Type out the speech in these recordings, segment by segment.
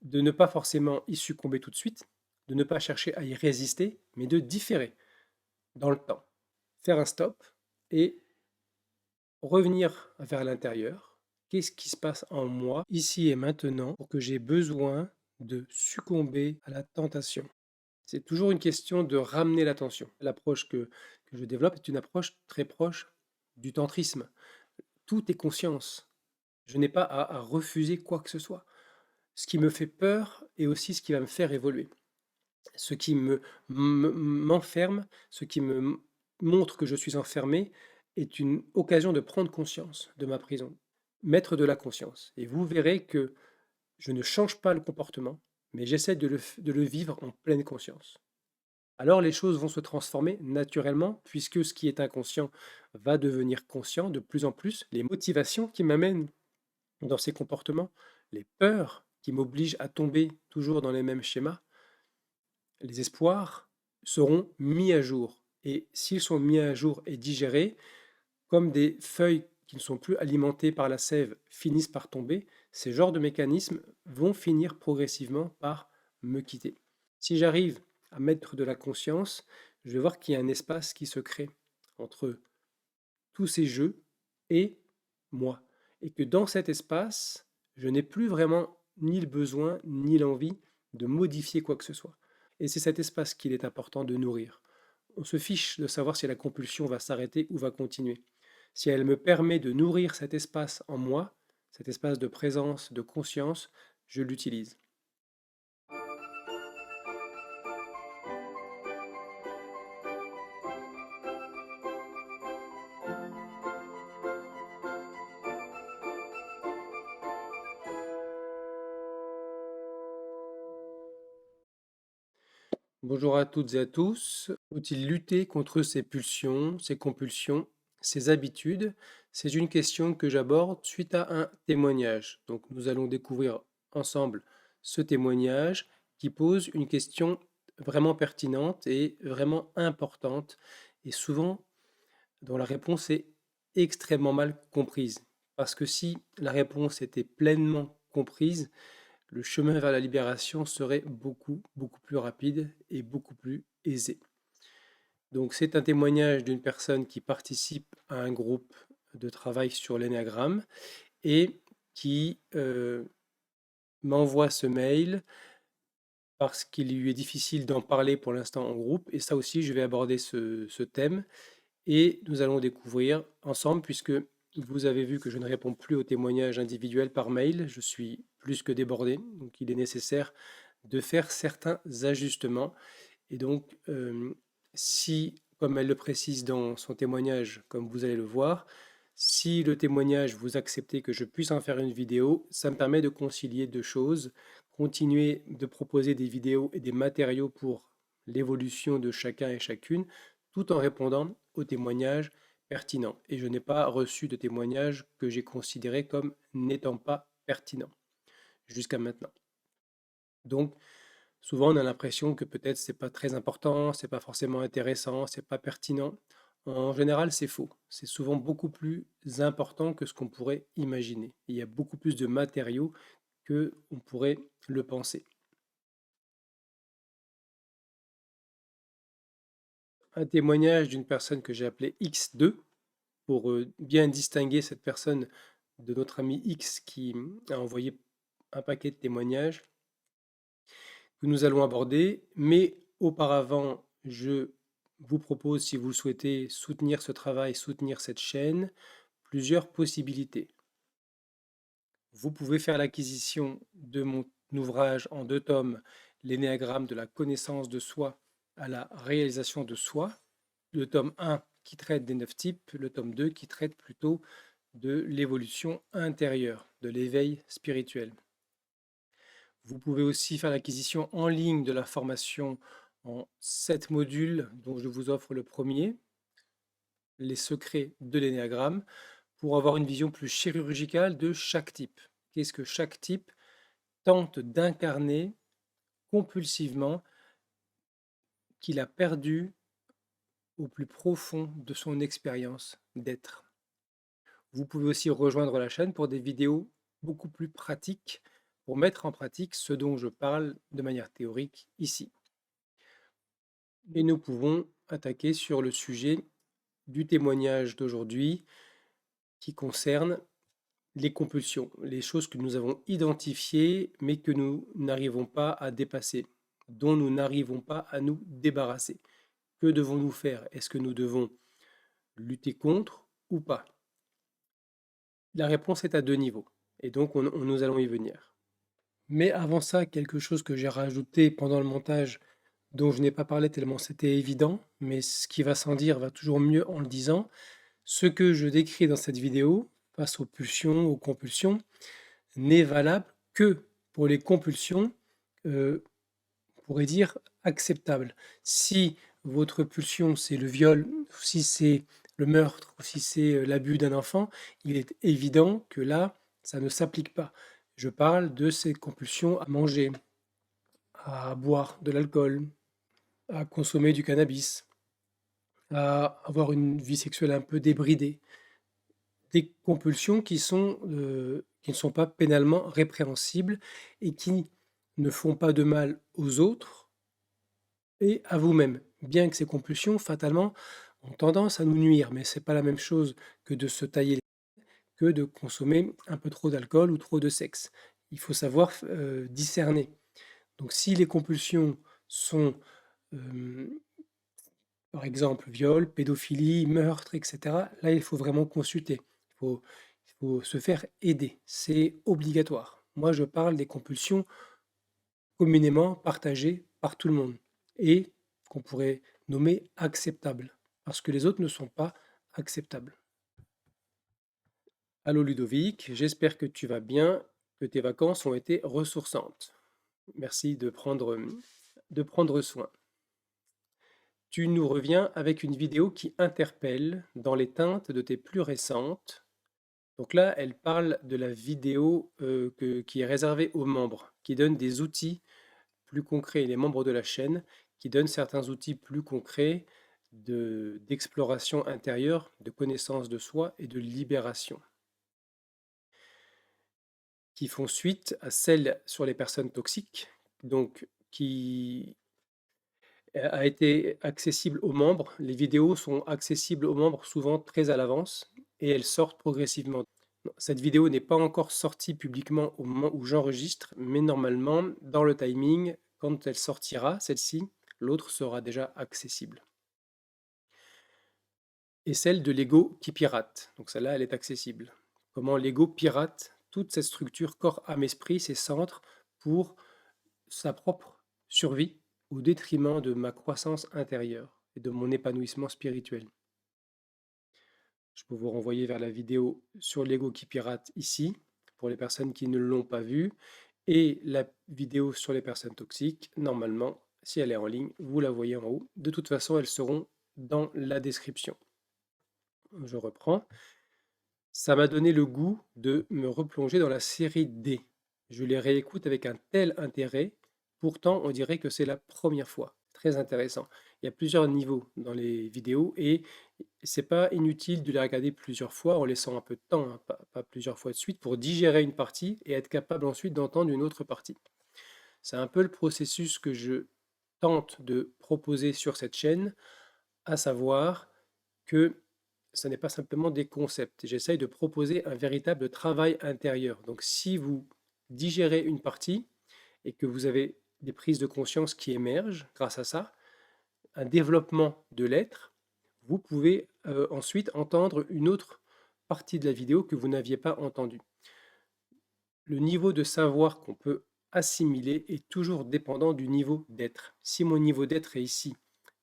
de ne pas forcément y succomber tout de suite, de ne pas chercher à y résister, mais de différer dans le temps. Faire un stop et revenir vers l'intérieur. Qu'est-ce qui se passe en moi, ici et maintenant, pour que j'ai besoin de succomber à la tentation? C'est toujours une question de ramener l'attention. L'approche que je développe est une approche très proche du tantrisme. Tout est conscience. Je n'ai pas à refuser quoi que ce soit. Ce qui me fait peur est aussi ce qui va me faire évoluer. Ce qui m'enferme, ce qui me montre que je suis enfermé, est une occasion de prendre conscience de ma prison, mettre de la conscience. Et vous verrez que je ne change pas le comportement, mais j'essaie de le vivre en pleine conscience. Alors les choses vont se transformer naturellement, puisque ce qui est inconscient va devenir conscient de plus en plus. Les motivations qui m'amènent dans ces comportements, les peurs qui m'obligent à tomber toujours dans les mêmes schémas, les espoirs seront mis à jour. Et s'ils sont mis à jour et digérés, comme des feuilles qui ne sont plus alimentées par la sève finissent par tomber, ces genres de mécanismes vont finir progressivement par me quitter. Si j'arrive à mettre de la conscience, je vais voir qu'il y a un espace qui se crée entre tous ces jeux et moi. Et que dans cet espace, je n'ai plus vraiment ni le besoin ni l'envie de modifier quoi que ce soit. Et c'est cet espace qu'il est important de nourrir. On se fiche de savoir si la compulsion va s'arrêter ou va continuer. Si elle me permet de nourrir cet espace en moi, cet espace de présence, de conscience, je l'utilise. Bonjour à toutes et à tous. Faut-il lutter contre ces pulsions, ces compulsions, ces habitudes? C'est une question que j'aborde suite à un témoignage. Donc nous allons découvrir ensemble ce témoignage qui pose une question vraiment pertinente et vraiment importante et souvent dont la réponse est extrêmement mal comprise. Parce que si la réponse était pleinement comprise, le chemin vers la libération serait beaucoup, beaucoup plus rapide et beaucoup plus aisé. Donc c'est un témoignage d'une personne qui participe à un groupe de travail sur l'énéagramme et qui m'envoie ce mail parce qu'il lui est difficile d'en parler pour l'instant en groupe. Et ça aussi, je vais aborder ce thème et nous allons découvrir ensemble, puisque vous avez vu que je ne réponds plus aux témoignages individuels par mail, je suis plus que débordé, donc il est nécessaire de faire certains ajustements. Et donc, si, comme elle le précise dans son témoignage, comme vous allez le voir, si le témoignage, vous acceptez que je puisse en faire une vidéo, ça me permet de concilier deux choses, continuer de proposer des vidéos et des matériaux pour l'évolution de chacun et chacune, tout en répondant aux témoignages pertinents. Et je n'ai pas reçu de témoignages que j'ai considérés comme n'étant pas pertinents jusqu'à maintenant. Donc, souvent, on a l'impression que peut-être c'est pas très important, c'est pas forcément intéressant, c'est pas pertinent. En général, c'est faux. C'est souvent beaucoup plus important que ce qu'on pourrait imaginer. Il y a beaucoup plus de matériaux que on pourrait le penser. Un témoignage d'une personne que j'ai appelée X2 pour bien distinguer cette personne de notre ami X qui a envoyé un paquet de témoignages que nous allons aborder. Mais auparavant, je vous propose, si vous le souhaitez, soutenir ce travail, soutenir cette chaîne, plusieurs possibilités. Vous pouvez faire l'acquisition de mon ouvrage en 2 tomes, L'énéagramme de la connaissance de soi à la réalisation de soi. Le tome 1 qui traite des 9 types, le tome 2 qui traite plutôt de l'évolution intérieure, de l'éveil spirituel. Vous pouvez aussi faire l'acquisition en ligne de la formation en 7 modules dont je vous offre le premier, les secrets de l'énéagramme, pour avoir une vision plus chirurgicale de chaque type. Qu'est-ce que chaque type tente d'incarner compulsivement, qu'il a perdu au plus profond de son expérience d'être. Vous pouvez aussi rejoindre la chaîne pour des vidéos beaucoup plus pratiques pour mettre en pratique ce dont je parle de manière théorique ici. Et nous pouvons attaquer sur le sujet du témoignage d'aujourd'hui qui concerne les compulsions, les choses que nous avons identifiées mais que nous n'arrivons pas à dépasser, dont nous n'arrivons pas à nous débarrasser. Que devons-nous faire? Est-ce que nous devons lutter contre ou pas? La réponse est à deux niveaux, et donc nous allons y venir. Mais avant ça, quelque chose que j'ai rajouté pendant le montage dont je n'ai pas parlé tellement c'était évident, mais ce qui va sans dire va toujours mieux en le disant. Ce que je décris dans cette vidéo, face aux pulsions, aux compulsions, n'est valable que pour les compulsions, on pourrait dire, acceptables. Si votre pulsion, c'est le viol, ou si c'est le meurtre, ou si c'est l'abus d'un enfant, il est évident que là, ça ne s'applique pas. Je parle de ces compulsions à manger, à boire de l'alcool, à consommer du cannabis, à avoir une vie sexuelle un peu débridée. Des compulsions qui ne sont pas pénalement répréhensibles et qui ne font pas de mal aux autres et à vous-même. Bien que ces compulsions, fatalement, ont tendance à nous nuire, mais c'est pas la même chose que de se tailler que de consommer un peu trop d'alcool ou trop de sexe. Il faut savoir discerner. Donc si les compulsions sont, euh, par exemple, viol, pédophilie, meurtre, etc., là, il faut vraiment consulter. Il faut se faire aider. C'est obligatoire. Moi, je parle des compulsions communément partagées par tout le monde et qu'on pourrait nommer acceptables, parce que les autres ne sont pas acceptables. Allô Ludovic, j'espère que tu vas bien, que tes vacances ont été ressourçantes. Merci de prendre soin. Tu nous reviens avec une vidéo qui interpelle dans les teintes de tes plus récentes. Donc là, elle parle de la vidéo qui est réservée aux membres, qui donne des outils plus concrets, les membres de la chaîne, qui donnent certains outils plus concrets d'exploration intérieure, de connaissance de soi et de libération, qui font suite à celle sur les personnes toxiques, donc qui a été accessible aux membres. Les vidéos sont accessibles aux membres souvent très à l'avance et elles sortent progressivement. Cette vidéo n'est pas encore sortie publiquement au moment où j'enregistre, mais normalement, dans le timing, quand elle sortira, celle-ci, l'autre sera déjà accessible. Et celle de l'ego qui pirate. Donc celle-là, elle est accessible. Comment l'ego pirate toute cette structure corps, âme, esprit, ces centres, pour sa propre survie au détriment de ma croissance intérieure et de mon épanouissement spirituel. Je peux vous renvoyer vers la vidéo sur l'ego qui pirate ici, pour les personnes qui ne l'ont pas vue, et la vidéo sur les personnes toxiques, normalement, si elle est en ligne, vous la voyez en haut. De toute façon, elles seront dans la description. Je reprends. Ça m'a donné le goût de me replonger dans la série D. Je les réécoute avec un tel intérêt, pourtant on dirait que c'est la première fois. Très intéressant. Il y a plusieurs niveaux dans les vidéos et c'est pas inutile de les regarder plusieurs fois en laissant un peu de temps, hein, pas plusieurs fois de suite, pour digérer une partie et être capable ensuite d'entendre une autre partie. C'est un peu le processus que je tente de proposer sur cette chaîne, à savoir que ce n'est pas simplement des concepts. J'essaye de proposer un véritable travail intérieur. Donc si vous digérez une partie et que vous avez des prises de conscience qui émergent grâce à ça, un développement de l'être, vous pouvez ensuite entendre une autre partie de la vidéo que vous n'aviez pas entendue. Le niveau de savoir qu'on peut assimiler est toujours dépendant du niveau d'être. Si mon niveau d'être est ici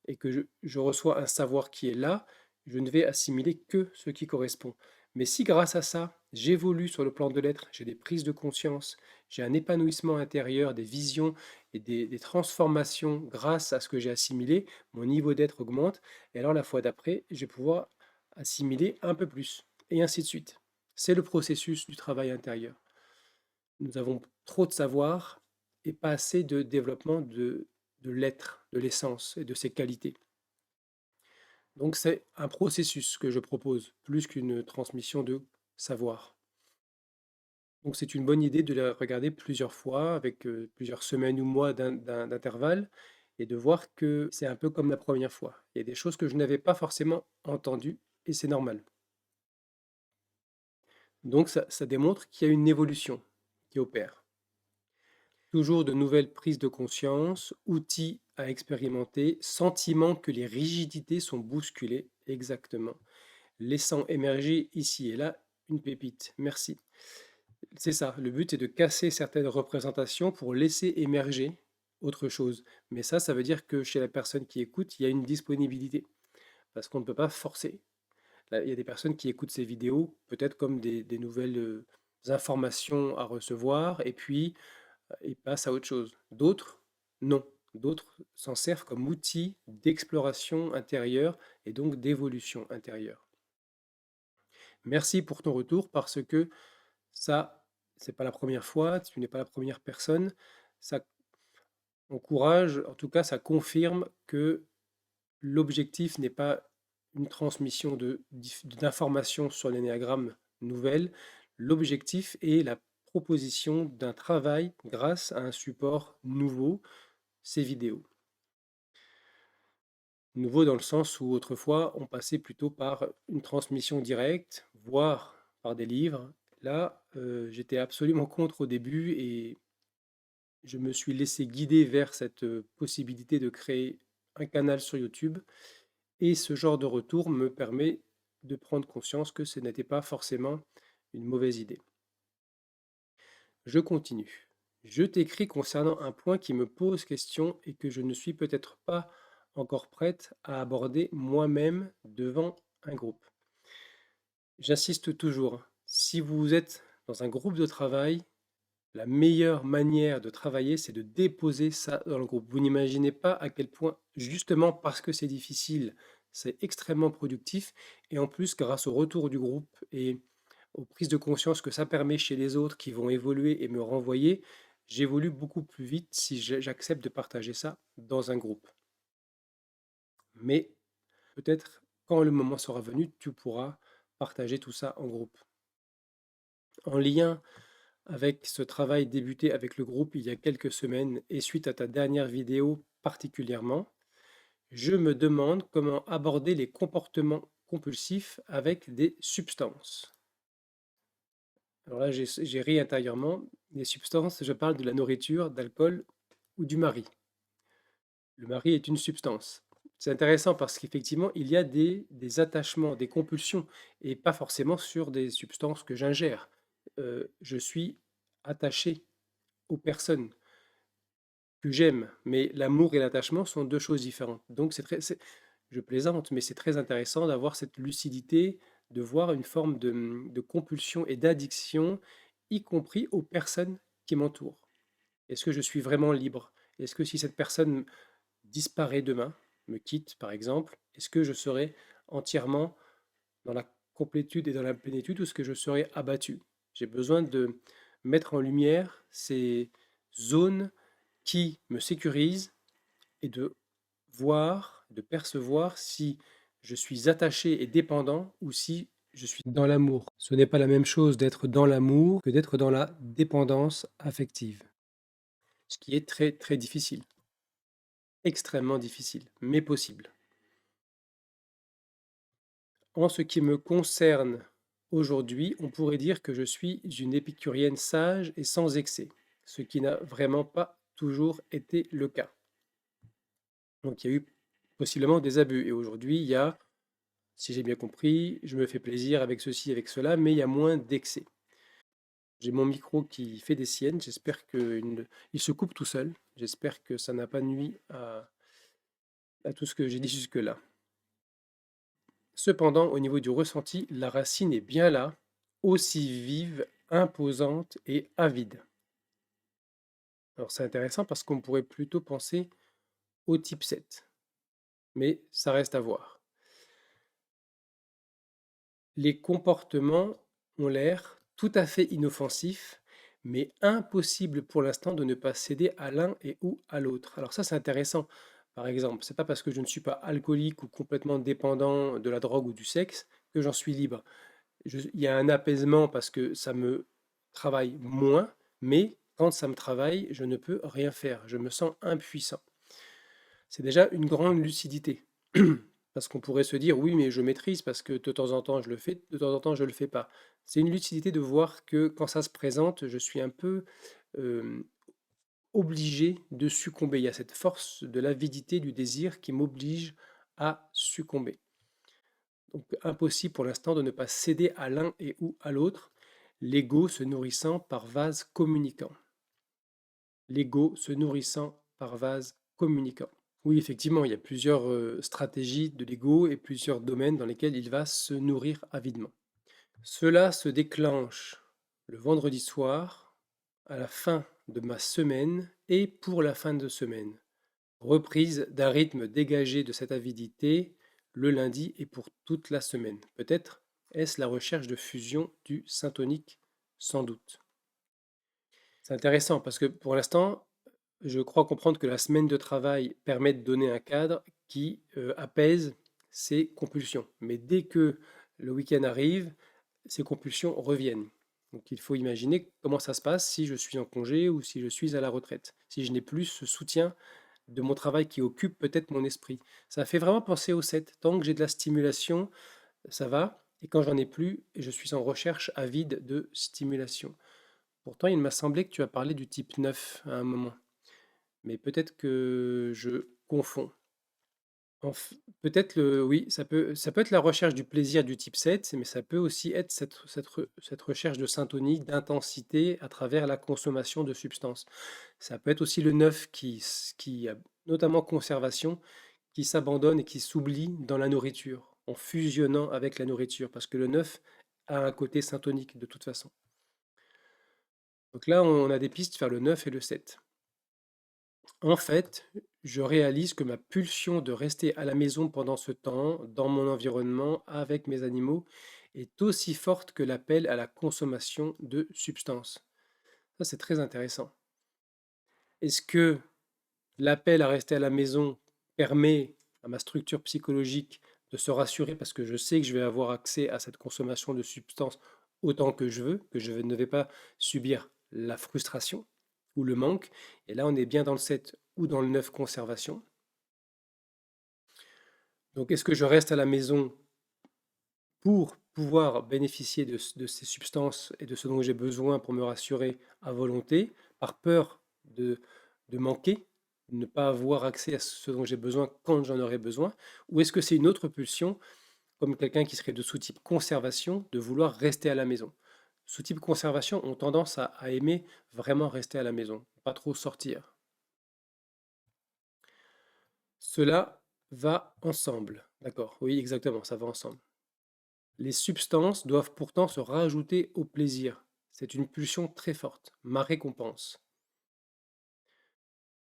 et que je reçois un savoir qui est là, je ne vais assimiler que ce qui correspond. Mais si grâce à ça, j'évolue sur le plan de l'être, j'ai des prises de conscience, j'ai un épanouissement intérieur, des visions et des transformations grâce à ce que j'ai assimilé, mon niveau d'être augmente, et alors la fois d'après, je vais pouvoir assimiler un peu plus, et ainsi de suite. C'est le processus du travail intérieur. Nous avons trop de savoir et pas assez de développement de l'être, de l'essence et de ses qualités. Donc c'est un processus que je propose, plus qu'une transmission de savoir. Donc c'est une bonne idée de les regarder plusieurs fois, avec plusieurs semaines ou mois d'intervalle, et de voir que c'est un peu comme la première fois. Il y a des choses que je n'avais pas forcément entendues, et c'est normal. Donc ça démontre qu'il y a une évolution qui opère. Toujours de nouvelles prises de conscience, outils à expérimenter, sentiment que les rigidités sont bousculées, exactement, laissant émerger ici et là une pépite. Merci. C'est ça, le but est de casser certaines représentations pour laisser émerger autre chose. Mais ça veut dire que chez la personne qui écoute, il y a une disponibilité, parce qu'on ne peut pas forcer. Là, il y a des personnes qui écoutent ces vidéos peut-être comme des nouvelles informations à recevoir, et puis ils passent à autre chose. D'autres, non. D'autres s'en servent comme outil d'exploration intérieure et donc d'évolution intérieure. Merci pour ton retour parce que ça, c'est pas la première fois, tu n'es pas la première personne. Ça encourage, en tout cas, ça confirme que l'objectif n'est pas une transmission d'informations sur l'énéagramme nouvelle. L'objectif est la proposition d'un travail grâce à un support nouveau, ces vidéos. Nouveau dans le sens où autrefois on passait plutôt par une transmission directe, voire par des livres. Là, j'étais absolument contre au début et je me suis laissé guider vers cette possibilité de créer un canal sur YouTube. Et ce genre de retour me permet de prendre conscience que ce n'était pas forcément une mauvaise idée. Je continue. Je t'écris concernant un point qui me pose question et que je ne suis peut-être pas encore prête à aborder moi-même devant un groupe. J'insiste toujours, si vous êtes dans un groupe de travail, la meilleure manière de travailler, c'est de déposer ça dans le groupe. Vous n'imaginez pas à quel point, justement parce que c'est difficile, c'est extrêmement productif. Et en plus, grâce au retour du groupe et aux prises de conscience que ça permet chez les autres qui vont évoluer et me renvoyer, j'évolue beaucoup plus vite si j'accepte de partager ça dans un groupe. Mais peut-être quand le moment sera venu, tu pourras partager tout ça en groupe. En lien avec ce travail débuté avec le groupe il y a quelques semaines et suite à ta dernière vidéo particulièrement, je me demande comment aborder les comportements compulsifs avec des substances. Alors là, j'ai ri intérieurement. Les substances, je parle de la nourriture, d'alcool ou du mari. Le mari est une substance. C'est intéressant parce qu'effectivement, il y a des attachements, des compulsions, et pas forcément sur des substances que j'ingère. Je suis attaché aux personnes que j'aime, mais l'amour et l'attachement sont deux choses différentes. Donc je plaisante, mais c'est très intéressant d'avoir cette lucidité, de voir une forme de compulsion et d'addiction, y compris aux personnes qui m'entourent. Est-ce que je suis vraiment libre? Est-ce que si cette personne disparaît demain, me quitte par exemple, est-ce que je serai entièrement dans la complétude et dans la plénitude ou est-ce que je serai abattu? J'ai besoin de mettre en lumière ces zones qui me sécurisent et de voir, de percevoir si je suis attaché et dépendant ou si je suis dans l'amour. Ce n'est pas la même chose d'être dans l'amour que d'être dans la dépendance affective, ce qui est très très difficile, extrêmement difficile, mais possible. En ce qui me concerne aujourd'hui, on pourrait dire que je suis une épicurienne sage et sans excès, ce qui n'a vraiment pas toujours été le cas. Donc il y a eu possiblement des abus. Et aujourd'hui, il y a, si j'ai bien compris, je me fais plaisir avec ceci, avec cela, mais il y a moins d'excès. J'ai mon micro qui fait des siennes, j'espère qu'il se coupe tout seul, j'espère que ça n'a pas nui à tout ce que j'ai dit jusque-là. Cependant, au niveau du ressenti, la racine est bien là, aussi vive, imposante et avide. Alors c'est intéressant parce qu'on pourrait plutôt penser au type 7, mais ça reste à voir. Les comportements ont l'air tout à fait inoffensifs, mais impossible pour l'instant de ne pas céder à l'un et ou à l'autre. Alors ça, c'est intéressant. Par exemple, c'est pas parce que je ne suis pas alcoolique ou complètement dépendant de la drogue ou du sexe que j'en suis libre. Il y a un apaisement parce que ça me travaille moins, mais quand ça me travaille, je ne peux rien faire. Je me sens impuissant. C'est déjà une grande lucidité. Parce qu'on pourrait se dire, oui, mais je maîtrise parce que de temps en temps je le fais, de temps en temps je le fais pas. C'est une lucidité de voir que quand ça se présente, je suis un peu euh, obligé de succomber. Il y a cette force de l'avidité, du désir qui m'oblige à succomber. Donc impossible pour l'instant de ne pas céder à l'un et ou à l'autre, l'ego se nourrissant par vase communicant. L'ego se nourrissant par vase communicant. Oui, effectivement, il y a plusieurs stratégies de l'ego et plusieurs domaines dans lesquels il va se nourrir avidement. Cela se déclenche le vendredi soir, à la fin de ma semaine et pour la fin de semaine. Reprise d'un rythme dégagé de cette avidité le lundi et pour toute la semaine. Peut-être est-ce la recherche de fusion du syntonique, sans doute. C'est intéressant parce que pour l'instant, je crois comprendre que la semaine de travail permet de donner un cadre qui apaise ces compulsions. Mais dès que le week-end arrive, ces compulsions reviennent. Donc il faut imaginer comment ça se passe si je suis en congé ou si je suis à la retraite, si je n'ai plus ce soutien de mon travail qui occupe peut-être mon esprit. Ça fait vraiment penser au 7. Tant que j'ai de la stimulation, ça va. Et quand j'en ai plus, je suis en recherche avide de stimulation. Pourtant, il m'a semblé que tu as parlé du type 9 à un moment. Mais peut-être que je confonds. Peut-être oui, ça peut être la recherche du plaisir du type 7, mais ça peut aussi être cette recherche de syntonie, d'intensité à travers la consommation de substances. Ça peut être aussi le 9 qui a notamment conservation, qui s'abandonne et qui s'oublie dans la nourriture, en fusionnant avec la nourriture, parce que le 9 a un côté syntonique de toute façon. Donc là, on a des pistes vers le 9 et le 7. En fait, je réalise que ma pulsion de rester à la maison pendant ce temps, dans mon environnement, avec mes animaux, est aussi forte que l'appel à la consommation de substances. Ça, c'est très intéressant. Est-ce que l'appel à rester à la maison permet à ma structure psychologique de se rassurer parce que je sais que je vais avoir accès à cette consommation de substances autant que je veux, que je ne vais pas subir la frustration ou le manque. Et là, on est bien dans le 7 ou dans le 9 conservation. Donc, est-ce que je reste à la maison pour pouvoir bénéficier de ces substances et de ce dont j'ai besoin pour me rassurer à volonté, par peur de manquer, de ne pas avoir accès à ce dont j'ai besoin quand j'en aurai besoin, ou est-ce que c'est une autre pulsion, comme quelqu'un qui serait de sous-type conservation, de vouloir rester à la maison? Sous-type conservation ont tendance à aimer vraiment rester à la maison, pas trop sortir. Cela va ensemble, d'accord? Oui, exactement, ça va ensemble. Les substances doivent pourtant se rajouter au plaisir. C'est une pulsion très forte, ma récompense.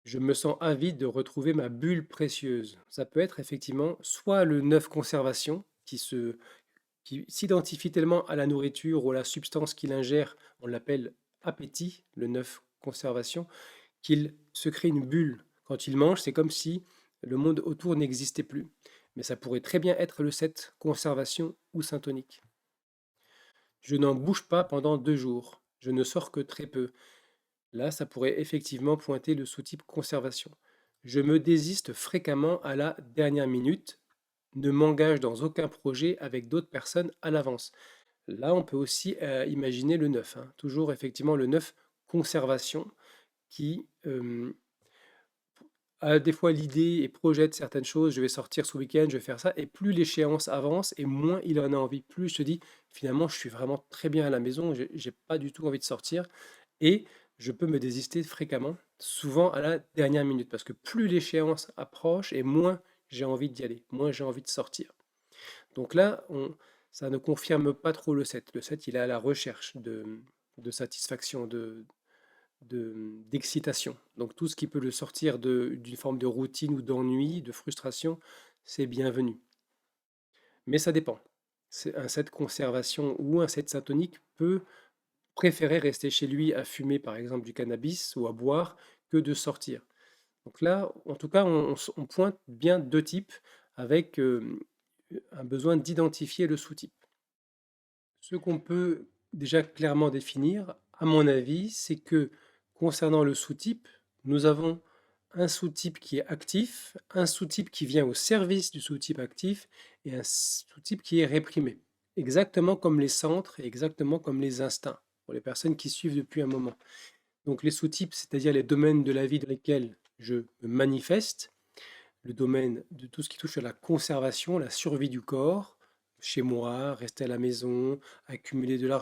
Je me sens avide de retrouver ma bulle précieuse. Ça peut être effectivement soit le neuf conservation qui s'identifie tellement à la nourriture ou à la substance qu'il ingère, on l'appelle appétit, le neuf conservation, qu'il se crée une bulle. Quand il mange, c'est comme si le monde autour n'existait plus. Mais ça pourrait très bien être le 7 conservation ou syntonique. Je n'en bouge pas pendant 2 jours. Je ne sors que très peu. Là, ça pourrait effectivement pointer le sous-type conservation. Je me désiste fréquemment à la dernière minute, ne m'engage dans aucun projet avec d'autres personnes à l'avance. Là, on peut aussi imaginer le 9, hein. Toujours effectivement le 9 conservation qui a des fois l'idée et projette certaines choses, je vais sortir ce week-end, je vais faire ça, et plus l'échéance avance et moins il en a envie, plus il se dit finalement je suis vraiment très bien à la maison, j'ai pas du tout envie de sortir, et je peux me désister fréquemment, souvent à la dernière minute, parce que plus l'échéance approche et moins j'ai envie d'y aller, moins j'ai envie de sortir. Donc là, ça ne confirme pas trop le 7. Le 7, il est à la recherche de satisfaction, d'excitation. Donc tout ce qui peut le sortir d'une forme de routine ou d'ennui, de frustration, c'est bienvenu. Mais ça dépend. Un set conservation ou un set syntonique peut préférer rester chez lui à fumer par exemple du cannabis ou à boire que de sortir. Donc là, en tout cas, on pointe bien deux types avec un besoin d'identifier le sous-type. Ce qu'on peut déjà clairement définir À mon avis, c'est que concernant le sous-type, nous avons un sous-type qui est actif, un sous-type qui vient au service du sous-type actif et un sous-type qui est réprimé. Exactement comme les centres et exactement comme les instincts pour les personnes qui suivent depuis un moment. Donc les sous-types, c'est-à-dire les domaines de la vie dans lesquels je me manifeste, le domaine de tout ce qui touche à la conservation, la survie du corps, chez moi, rester à la maison, accumuler de la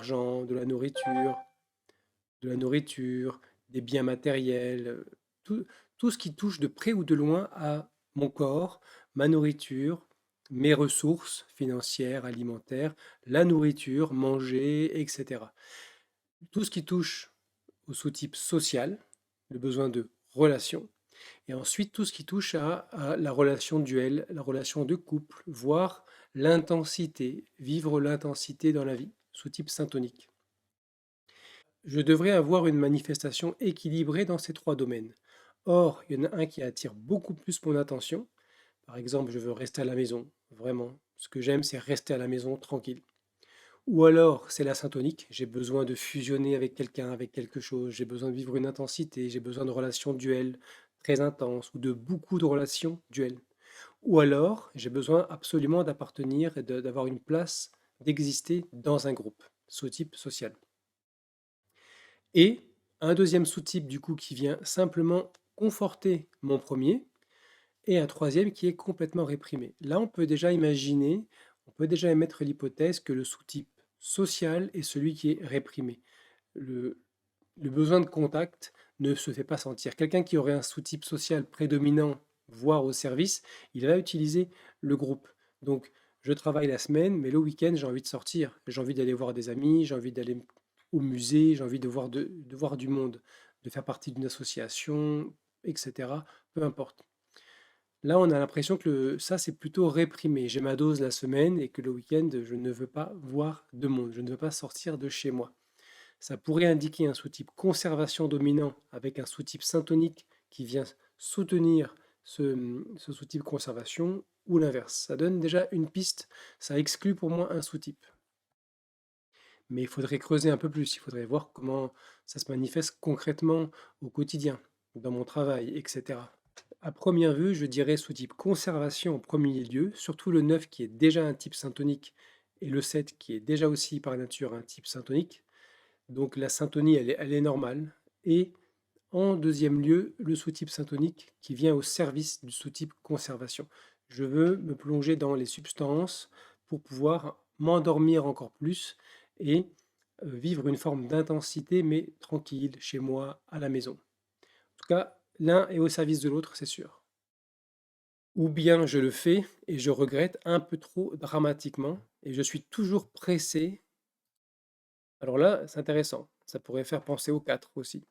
nourriture, des biens matériels, tout, tout ce qui touche de près ou de loin à mon corps, ma nourriture, mes ressources financières, alimentaires, la nourriture, manger, etc. Tout ce qui touche au sous-type social, le besoin de relation, et ensuite tout ce qui touche à la relation duel, la relation de couple, voire l'intensité, vivre l'intensité dans la vie, sous-type syntonique. Je devrais avoir une manifestation équilibrée dans ces trois domaines. Or, il y en a un qui attire beaucoup plus mon attention. Par exemple, je veux rester à la maison, vraiment. Ce que j'aime, c'est rester à la maison tranquille. Ou alors, c'est la syntonique. J'ai besoin de fusionner avec quelqu'un, avec quelque chose. J'ai besoin de vivre une intensité. J'ai besoin de relations duel très intenses ou de beaucoup de relations duel. Ou alors, j'ai besoin absolument d'appartenir et d'avoir une place, d'exister dans un groupe, sous-type social. Et un deuxième sous-type du coup qui vient simplement conforter mon premier, et un troisième qui est complètement réprimé. Là, on peut déjà imaginer, on peut déjà émettre l'hypothèse que le sous-type social est celui qui est réprimé. Le, le besoin de contact ne se fait pas sentir. Quelqu'un qui aurait un sous-type social prédominant, voire au service, il va utiliser le groupe. Donc, je travaille la semaine, mais le week-end, j'ai envie de sortir. J'ai envie d'aller voir des amis, j'ai envie d'aller au musée, j'ai envie de voir du monde, de faire partie d'une association, etc. Peu importe. Là, on a l'impression que ça, c'est plutôt réprimé. J'ai ma dose la semaine et que le week-end, je ne veux pas voir de monde, je ne veux pas sortir de chez moi. Ça pourrait indiquer un sous-type conservation dominant avec un sous-type syntonique qui vient soutenir ce sous-type conservation ou l'inverse. Ça donne déjà une piste, ça exclut pour moi un sous-type. Mais il faudrait creuser un peu plus, il faudrait voir comment ça se manifeste concrètement au quotidien, dans mon travail, etc. À première vue, je dirais sous-type conservation en premier lieu, surtout le 9 qui est déjà un type syntonique et le 7 qui est déjà aussi par nature un type syntonique. Donc la syntonie, elle est normale. Et en deuxième lieu, le sous-type syntonique qui vient au service du sous-type conservation. Je veux me plonger dans les substances pour pouvoir m'endormir encore plus et vivre une forme d'intensité, mais tranquille, chez moi, à la maison. En tout cas, l'un est au service de l'autre, c'est sûr. Ou bien je le fais et je regrette un peu trop dramatiquement et je suis toujours pressé. Alors là, c'est intéressant. Ça pourrait faire penser au 4 aussi.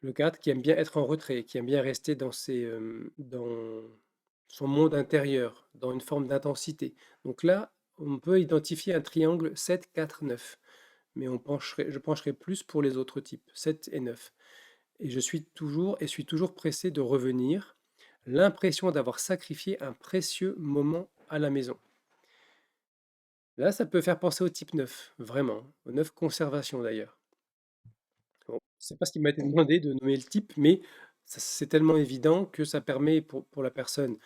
Le 4 qui aime bien être en retrait, qui aime bien rester dans son monde intérieur, dans une forme d'intensité. Donc là, on peut identifier un triangle 7, 4, 9. Mais je pencherai plus pour les autres types, 7 et 9. Et suis toujours pressé de revenir, l'impression d'avoir sacrifié un précieux moment à la maison. Là, ça peut faire penser au type 9, vraiment, au 9 conservation d'ailleurs. Bon, c'est pas ce qui m'a été demandé de nommer le type, mais c'est tellement évident que ça permet pour la personne,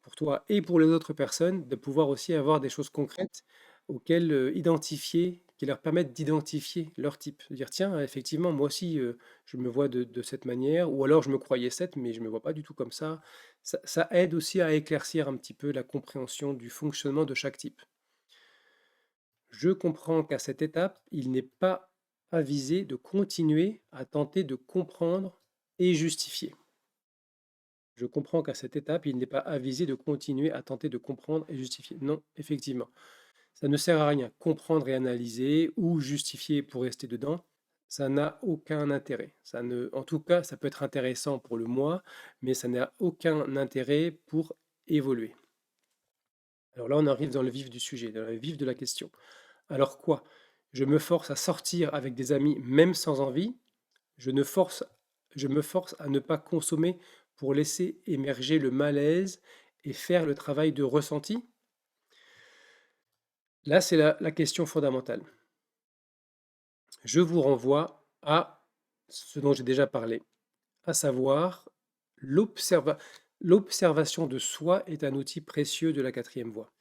pour toi et pour les autres personnes, de pouvoir aussi avoir des choses concrètes auxquelles identifier, qui leur permettent d'identifier leur type. De dire, tiens, effectivement, moi aussi, je me vois de cette manière, ou alors je me croyais cette, mais je me vois pas du tout comme ça. Ça aide aussi à éclaircir un petit peu la compréhension du fonctionnement de chaque type. Je comprends qu'à cette étape, il n'est pas avisé de continuer à tenter de comprendre et justifier. Je comprends qu'à cette étape, il n'est pas avisé de continuer à tenter de comprendre et justifier. Non, effectivement, ça ne sert à rien. Comprendre et analyser ou justifier pour rester dedans, ça n'a aucun intérêt. En tout cas, ça peut être intéressant pour le moi, mais ça n'a aucun intérêt pour évoluer. Alors là, on arrive dans le vif du sujet, dans le vif de la question. Alors quoi? Je me force à sortir avec des amis même sans envie. Je, ne force, je me force à ne pas consommer pour laisser émerger le malaise et faire le travail de ressenti. Là, c'est la question fondamentale. je vous renvoie à ce dont j'ai déjà parlé, à savoir l'observa- l'observation de soi est un outil précieux de la quatrième voie.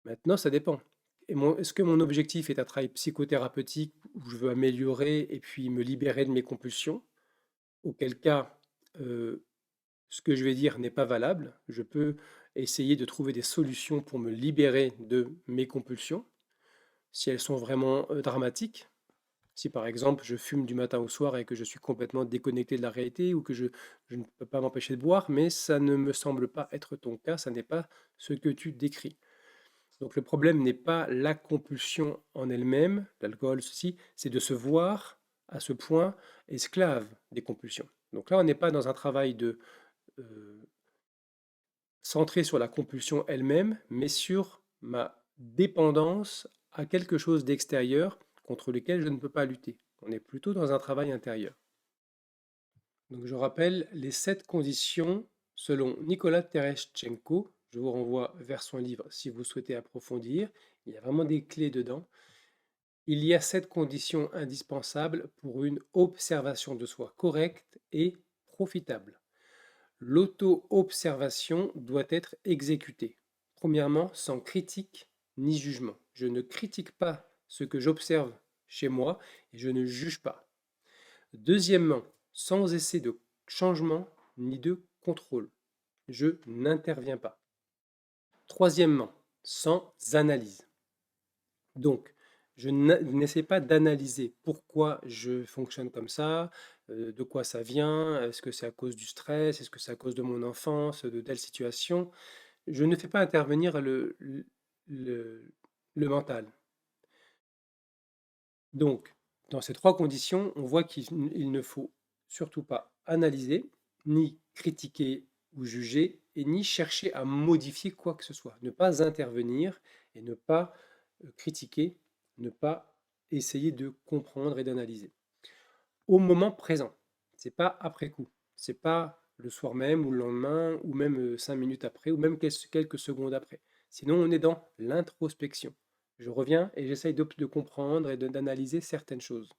Maintenant, ça dépend. Est-ce que mon objectif est un travail psychothérapeutique où je veux améliorer et puis me libérer de mes compulsions? Auquel cas, euh, ce que je vais dire n'est pas valable. Je peux essayer de trouver des solutions pour me libérer de mes compulsions, si elles sont vraiment dramatiques. Si par exemple je fume du matin au soir et que je suis complètement déconnecté de la réalité ou que je ne peux pas m'empêcher de boire, mais ça ne me semble pas être ton cas, ça n'est pas ce que tu décris. Donc le problème n'est pas la compulsion en elle-même, l'alcool, ceci, c'est de se voir à ce point esclave des compulsions. Donc là, on n'est pas dans un travail de euh, centré sur la compulsion elle-même, mais sur ma dépendance à quelque chose d'extérieur contre lequel je ne peux pas lutter. On est plutôt dans un travail intérieur. Donc je rappelle les 7 conditions selon Nicolas Tereshchenko. Je vous renvoie vers son livre si vous souhaitez approfondir. Il y a vraiment des clés dedans. Il y a 7 conditions indispensables pour une observation de soi correcte et profitable. L'auto-observation doit être exécutée. Premièrement, sans critique ni jugement. Je ne critique pas ce que j'observe chez moi et je ne juge pas. Deuxièmement, sans essai de changement ni de contrôle. Je n'interviens pas. Troisièmement, sans analyse. Donc, je n'essaie pas d'analyser pourquoi je fonctionne comme ça, de quoi ça vient, est-ce que c'est à cause du stress, est-ce que c'est à cause de mon enfance, de telle situation. Je ne fais pas intervenir le, le mental. Donc, dans ces 3 conditions, on voit qu'il ne faut surtout pas analyser, ni critiquer ou juger, et ni chercher à modifier quoi que ce soit. Ne pas intervenir et ne pas critiquer, ne pas essayer de comprendre et d'analyser. Au moment présent, c'est pas après coup, c'est pas le soir même ou le lendemain, ou même 5 minutes après, ou même quelques secondes après. Sinon, on est dans l'introspection. Je reviens et j'essaye de comprendre et d'analyser certaines choses.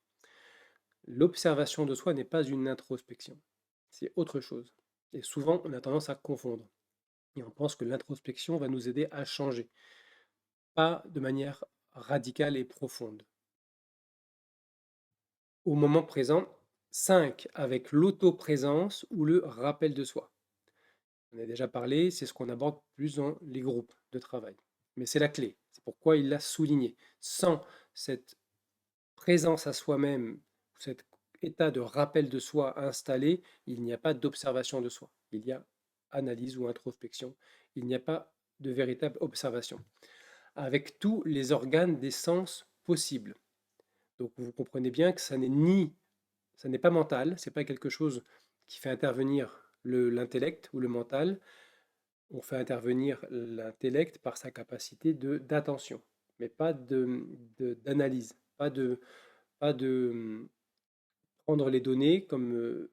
L'observation de soi n'est pas une introspection, c'est autre chose. Et souvent, on a tendance à confondre. Et on pense que l'introspection va nous aider à changer, pas de manière radicale et profonde. Au moment présent, 5 avec l'autoprésence ou le rappel de soi. On a déjà parlé, c'est ce qu'on aborde plus dans les groupes de travail. Mais c'est la clé, c'est pourquoi il l'a souligné. Sans cette présence à soi-même, cet état de rappel de soi installé, il n'y a pas d'observation de soi. Il y a analyse ou introspection. Il n'y a pas de véritable observation. Avec tous les organes des sens possibles. Donc vous comprenez bien que ça n'est pas mental, c'est pas quelque chose qui fait intervenir l'intellect ou le mental. On fait intervenir l'intellect par sa capacité d'attention, mais pas d'analyse, pas de prendre les données, comme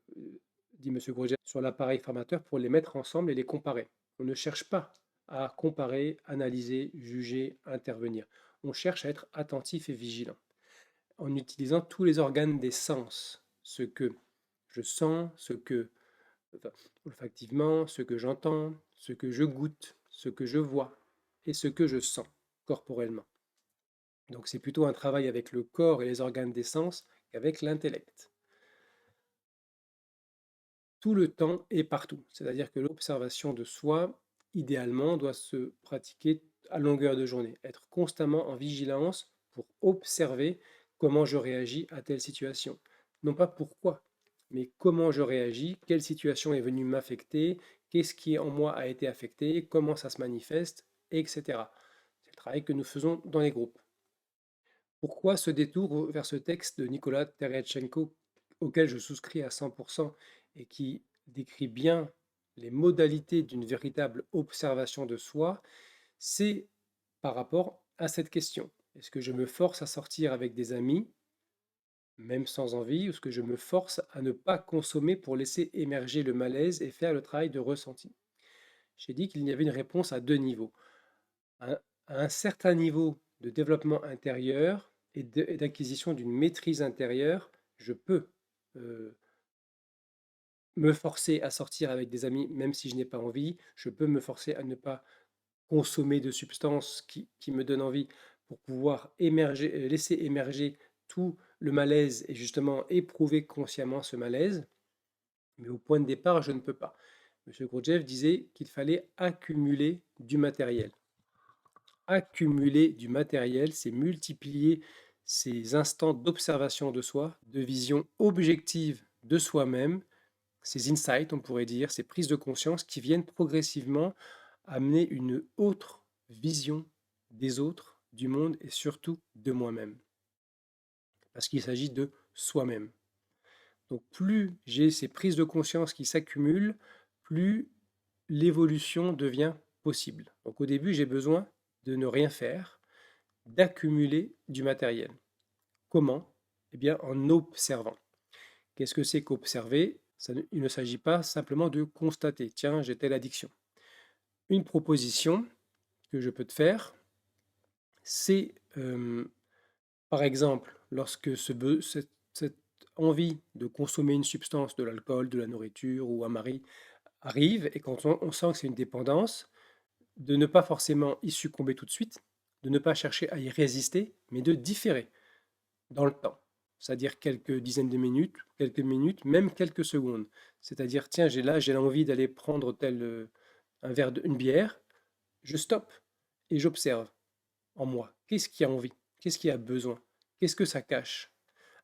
dit M. Grosjean, sur l'appareil formateur pour les mettre ensemble et les comparer. On ne cherche pas à comparer, analyser, juger, intervenir. On cherche à être attentif et vigilant en utilisant tous les organes des sens, ce que je sens, enfin, olfactivement, ce que j'entends, ce que je goûte, ce que je vois et ce que je sens corporellement. Donc c'est plutôt un travail avec le corps et les organes des sens qu'avec l'intellect. Tout le temps et partout. C'est-à-dire que l'observation de soi, idéalement, doit se pratiquer à longueur de journée, être constamment en vigilance pour observer comment je réagis à telle situation. Non pas pourquoi, mais comment je réagis, quelle situation est venue m'affecter, qu'est-ce qui en moi a été affecté, comment ça se manifeste, etc. C'est le travail que nous faisons dans les groupes. Pourquoi ce détour vers ce texte de Nicolas Tereshchenko auquel je souscris à 100% et qui décrit bien les modalités d'une véritable observation de soi, c'est par rapport à cette question. Est-ce que je me force à sortir avec des amis, même sans envie, ou est-ce que je me force à ne pas consommer pour laisser émerger le malaise et faire le travail de ressenti? J'ai dit qu'il y avait une réponse à 2 niveaux. À un certain niveau de développement intérieur, et d'acquisition d'une maîtrise intérieure, je peux euh, me forcer à sortir avec des amis, même si je n'ai pas envie. Je peux me forcer à ne pas consommer de substances qui me donnent envie pour pouvoir laisser émerger tout le malaise et justement éprouver consciemment ce malaise. Mais au point de départ, je ne peux pas. Monsieur Gurdjieff disait qu'il fallait accumuler du matériel. Accumuler du matériel, c'est multiplier ces instants d'observation de soi, de vision objective de soi-même, ces insights, on pourrait dire, ces prises de conscience qui viennent progressivement amener une autre vision des autres, du monde et surtout de moi-même. Parce qu'il s'agit de soi-même. Donc plus j'ai ces prises de conscience qui s'accumulent, plus l'évolution devient possible. Donc au début, j'ai besoin de ne rien faire, d'accumuler du matériel. Comment? Eh bien en observant. Qu'est-ce que c'est qu'observer? Il ne s'agit pas simplement de constater, tiens, j'ai telle addiction. Une proposition que je peux te faire, c'est par exemple lorsque cette envie de consommer une substance, de l'alcool, de la nourriture ou un mari arrive, et quand on sent que c'est une dépendance, de ne pas forcément y succomber tout de suite, de ne pas chercher à y résister, mais de différer dans le temps. C'est-à-dire quelques dizaines de minutes, quelques minutes, même quelques secondes. C'est-à-dire, tiens, j'ai l'envie d'aller prendre un verre une bière, je stoppe et j'observe en moi. Qu'est-ce qui a envie? Qu'est-ce qui a besoin? Qu'est-ce que ça cache?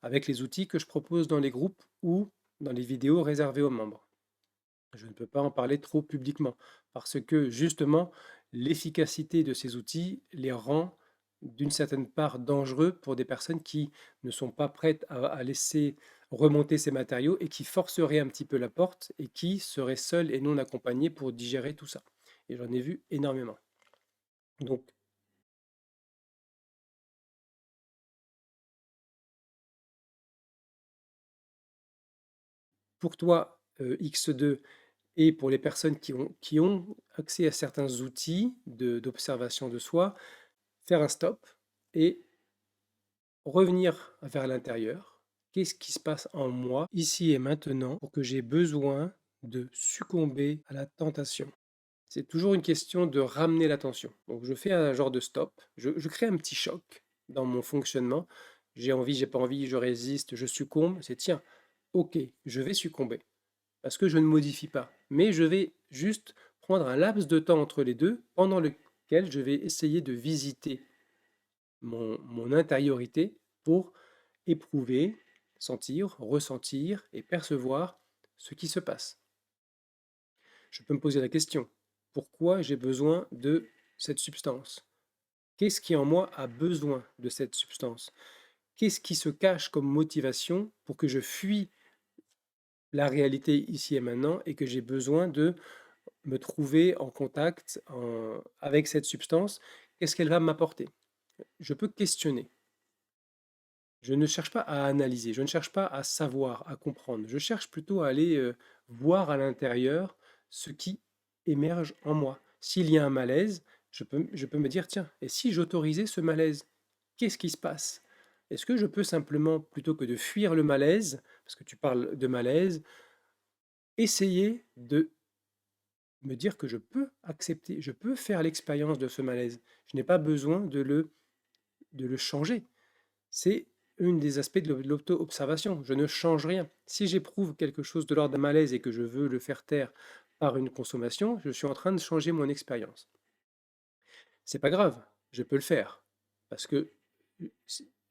Avec les outils que je propose dans les groupes ou dans les vidéos réservées aux membres. Je ne peux pas en parler trop publiquement parce que justement, l'efficacité de ces outils les rend d'une certaine part dangereux pour des personnes qui ne sont pas prêtes à laisser remonter ces matériaux et qui forceraient un petit peu la porte et qui seraient seules et non accompagnées pour digérer tout ça. Et j'en ai vu énormément. Donc, pour toi, X2, et pour les personnes qui ont accès à certains outils d'observation de soi, faire un stop et revenir vers l'intérieur. Qu'est-ce qui se passe en moi, ici et maintenant, pour que j'ai besoin de succomber à la tentation? C'est toujours une question de ramener l'attention. Donc je fais un genre de stop, je crée un petit choc dans mon fonctionnement. J'ai envie, j'ai pas envie, je résiste, je succombe. C'est tiens, ok, je vais succomber parce que je ne modifie pas. Mais je vais juste prendre un laps de temps entre les deux pendant lequel je vais essayer de visiter mon intériorité pour éprouver, sentir, ressentir et percevoir ce qui se passe. Je peux me poser la question, pourquoi j'ai besoin de cette substance? Qu'est-ce qui en moi a besoin de cette substance? Qu'est-ce qui se cache comme motivation pour que je fuis la réalité ici et maintenant et que j'ai besoin de me trouver en contact avec cette substance? Qu'est-ce qu'elle va m'apporter? Je peux questionner. Je ne cherche pas à analyser, je ne cherche pas à savoir, à comprendre. Je cherche plutôt à aller voir à l'intérieur ce qui émerge en moi. S'il y a un malaise, je peux me dire, tiens, et si j'autorisais ce malaise, qu'est-ce qui se passe? Est-ce que je peux simplement, plutôt que de fuir le malaise, parce que tu parles de malaise, essayer de me dire que je peux accepter, je peux faire l'expérience de ce malaise. Je n'ai pas besoin de le changer. C'est une des aspects de l'auto-observation. Je ne change rien. Si j'éprouve quelque chose de l'ordre d'un malaise et que je veux le faire taire par une consommation, je suis en train de changer mon expérience. C'est pas grave, je peux le faire parce que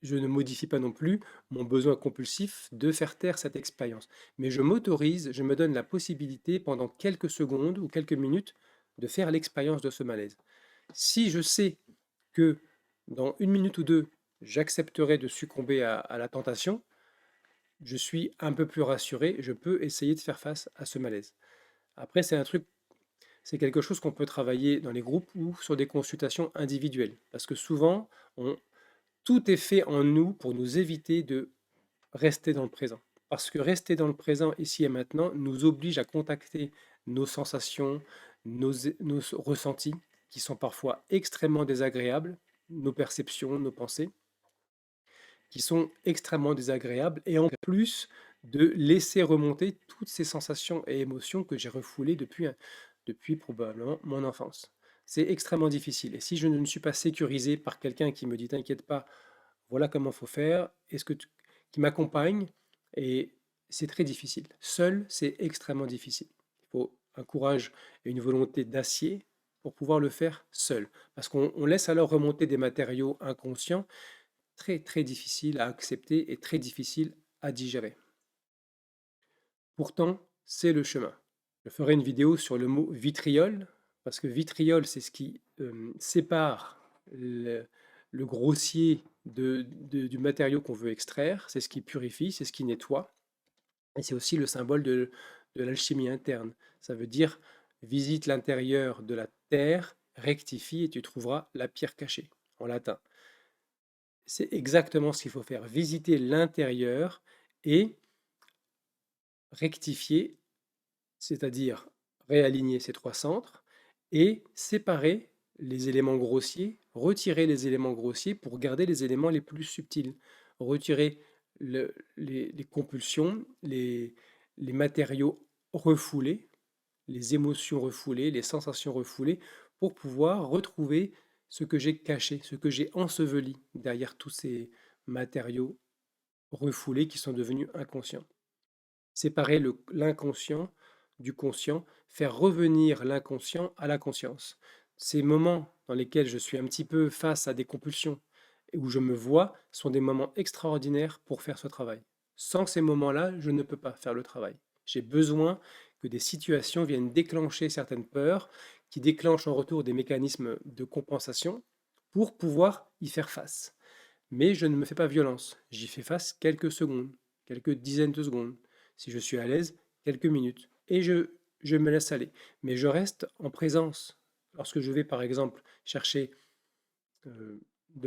je ne modifie pas non plus mon besoin compulsif de faire taire cette expérience. Mais je m'autorise, je me donne la possibilité pendant quelques secondes ou quelques minutes de faire l'expérience de ce malaise. Si je sais que dans une minute ou deux, j'accepterai de succomber à la tentation, je suis un peu plus rassuré, je peux essayer de faire face à ce malaise. Après, c'est quelque chose qu'on peut travailler dans les groupes ou sur des consultations individuelles. Parce que souvent, tout est fait en nous pour nous éviter de rester dans le présent. Parce que rester dans le présent, ici et maintenant, nous oblige à contacter nos sensations, nos ressentis, qui sont parfois extrêmement désagréables, nos perceptions, nos pensées. qui sont extrêmement désagréables et en plus de laisser remonter toutes ces sensations et émotions que j'ai refoulées depuis probablement mon enfance. C'est extrêmement difficile. Et si je ne suis pas sécurisé par quelqu'un qui me dit t'inquiète pas, voilà comment il faut faire, qui m'accompagne, et c'est très difficile. Seul, c'est extrêmement difficile. Il faut un courage et une volonté d'acier pour pouvoir le faire seul. Parce qu'on laisse alors remonter des matériaux inconscients très très difficiles à accepter et très difficiles à digérer. Pourtant, c'est le chemin. Je ferai une vidéo sur le mot vitriol, parce que vitriol, c'est ce qui sépare le grossier du matériau qu'on veut extraire, c'est ce qui purifie, c'est ce qui nettoie, et c'est aussi le symbole de l'alchimie interne. Ça veut dire visite l'intérieur de la terre, rectifie et tu trouveras la pierre cachée, en latin. C'est exactement ce qu'il faut faire, visiter l'intérieur et rectifier, c'est-à-dire réaligner ces trois centres et séparer les éléments grossiers, retirer les éléments grossiers pour garder les éléments les plus subtils, retirer les compulsions, les matériaux refoulés, les émotions refoulées, les sensations refoulées, pour pouvoir retrouver ce que j'ai caché, ce que j'ai enseveli derrière tous ces matériaux refoulés qui sont devenus inconscients. Séparer l'inconscient du conscient, faire revenir l'inconscient à la conscience. Ces moments dans lesquels je suis un petit peu face à des compulsions et où je me vois sont des moments extraordinaires pour faire ce travail. Sans ces moments-là, je ne peux pas faire le travail. J'ai besoin que des situations viennent déclencher certaines peurs, qui déclenchent en retour des mécanismes de compensation pour pouvoir y faire face. Mais je ne me fais pas violence. J'y fais face quelques secondes, quelques dizaines de secondes. Si je suis à l'aise, quelques minutes. Et je me laisse aller. Mais je reste en présence. Lorsque je vais, par exemple, chercher de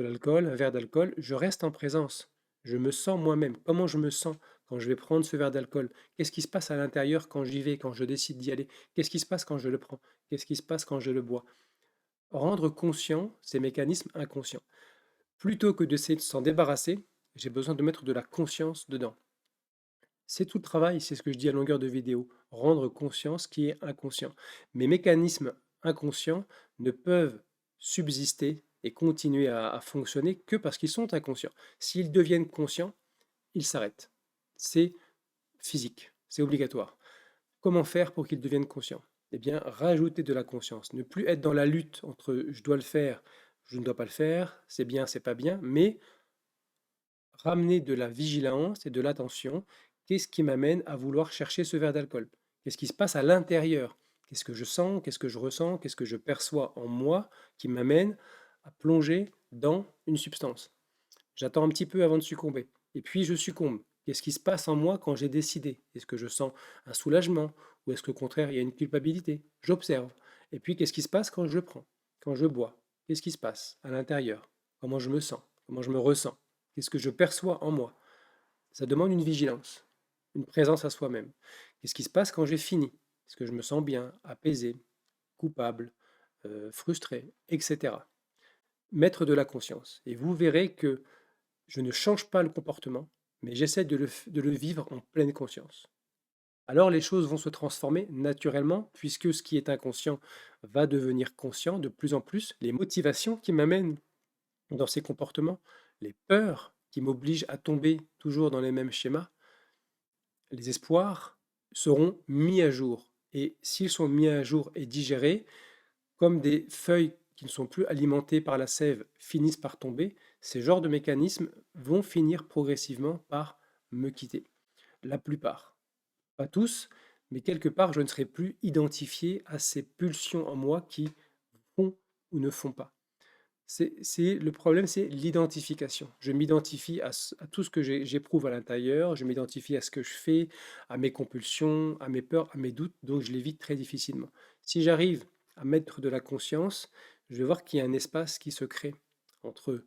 l'alcool, un verre d'alcool, je reste en présence. Je me sens moi-même. Comment je me sens quand je vais prendre ce verre d'alcool? Qu'est-ce qui se passe à l'intérieur quand j'y vais, quand je décide d'y aller? Qu'est-ce qui se passe quand je le prends? Qu'est-ce qui se passe quand je le bois? Rendre conscient ces mécanismes inconscients. Plutôt que d'essayer de s'en débarrasser, j'ai besoin de mettre de la conscience dedans. C'est tout le travail, c'est ce que je dis à longueur de vidéo, rendre conscient ce qui est inconscient. Mes mécanismes inconscients ne peuvent subsister et continuer à fonctionner que parce qu'ils sont inconscients. S'ils deviennent conscients, ils s'arrêtent. C'est physique, c'est obligatoire. Comment faire pour qu'ils deviennent conscients? Eh bien, rajouter de la conscience, ne plus être dans la lutte entre je dois le faire, je ne dois pas le faire, c'est bien, c'est pas bien, mais ramener de la vigilance et de l'attention. Qu'est-ce qui m'amène à vouloir chercher ce verre d'alcool? Qu'est-ce qui se passe à l'intérieur? Qu'est-ce que je sens? Qu'est-ce que je ressens? Qu'est-ce que je perçois en moi qui m'amène à plonger dans une substance? J'attends un petit peu avant de succomber. Et puis je succombe. Qu'est-ce qui se passe en moi quand j'ai décidé? Est-ce que je sens un soulagement? Ou est-ce qu'au contraire, il y a une culpabilité? J'observe. Et puis qu'est-ce qui se passe quand je prends? Quand je bois? Qu'est-ce qui se passe à l'intérieur? Comment je me sens? Comment je me ressens? Qu'est-ce que je perçois en moi? Ça demande une vigilance, une présence à soi-même. Qu'est-ce qui se passe quand j'ai fini? Est-ce que je me sens bien, apaisé, coupable, frustré, etc. Mettre de la conscience. Et vous verrez que je ne change pas le comportement, mais j'essaie de le vivre en pleine conscience. Alors les choses vont se transformer naturellement, puisque ce qui est inconscient va devenir conscient de plus en plus. Les motivations qui m'amènent dans ces comportements, les peurs qui m'obligent à tomber toujours dans les mêmes schémas, les espoirs seront mis à jour. Et s'ils sont mis à jour et digérés, comme des feuilles qui ne sont plus alimentées par la sève finissent par tomber, ces genres de mécanismes vont finir progressivement par me quitter. La plupart. Pas tous, mais quelque part, je ne serai plus identifié à ces pulsions en moi qui font ou ne font pas. Le problème, c'est l'identification. Je m'identifie à tout ce que j'éprouve à l'intérieur, je m'identifie à ce que je fais, à mes compulsions, à mes peurs, à mes doutes, donc je l'évite très difficilement. Si j'arrive à mettre de la conscience, je vais voir qu'il y a un espace qui se crée entre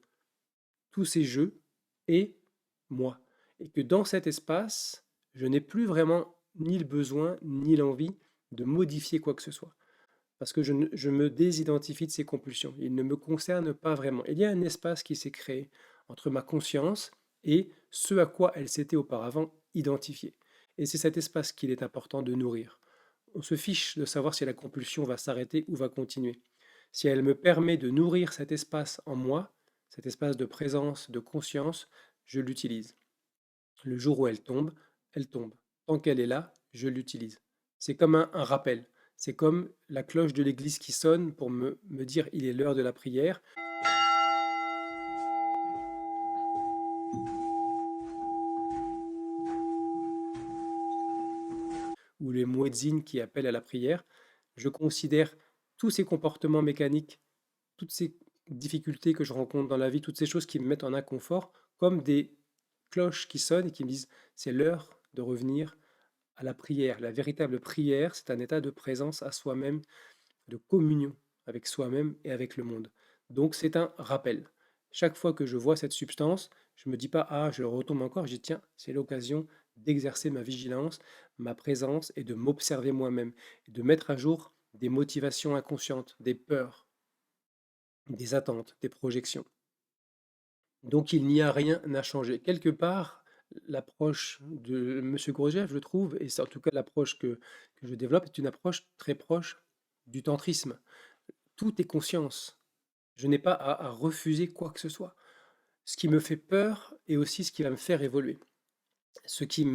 tous ces jeux et moi. Et que dans cet espace, je n'ai plus vraiment ni le besoin ni l'envie de modifier quoi que ce soit parce que je me désidentifie de ces compulsions. Ils ne me concernent pas vraiment. Il y a un espace qui s'est créé entre ma conscience et ce à quoi elle s'était auparavant identifiée. Et c'est cet espace qu'il est important de nourrir. On se fiche de savoir si la compulsion va s'arrêter ou va continuer. Si elle me permet de nourrir cet espace en moi, cet espace de présence, de conscience, je l'utilise. Le jour où elle tombe, elle tombe. Tant qu'elle est là, je l'utilise. C'est comme un rappel. C'est comme la cloche de l'église qui sonne pour me dire il est l'heure de la prière, ou les muezzins qui appellent à la prière. Je considère tous ces comportements mécaniques, toutes ces difficultés que je rencontre dans la vie, toutes ces choses qui me mettent en inconfort, comme des cloches qui sonnent et qui me disent c'est l'heure de revenir à la prière. La véritable prière, c'est un état de présence à soi-même, de communion avec soi-même et avec le monde. Donc c'est un rappel. Chaque fois que je vois cette substance, je ne me dis pas ah je retombe encore, je dis tiens, c'est l'occasion d'exercer ma vigilance, ma présence et de m'observer moi-même, et de mettre à jour des motivations inconscientes, des peurs, des attentes, des projections. Donc il n'y a rien à changer. Quelque part, l'approche de Monsieur Gurdjieff, je trouve, et c'est en tout cas l'approche que je développe, est une approche très proche du tantrisme. Tout est conscience. Je n'ai pas à refuser quoi que ce soit. Ce qui me fait peur est aussi ce qui va me faire évoluer. Ce qui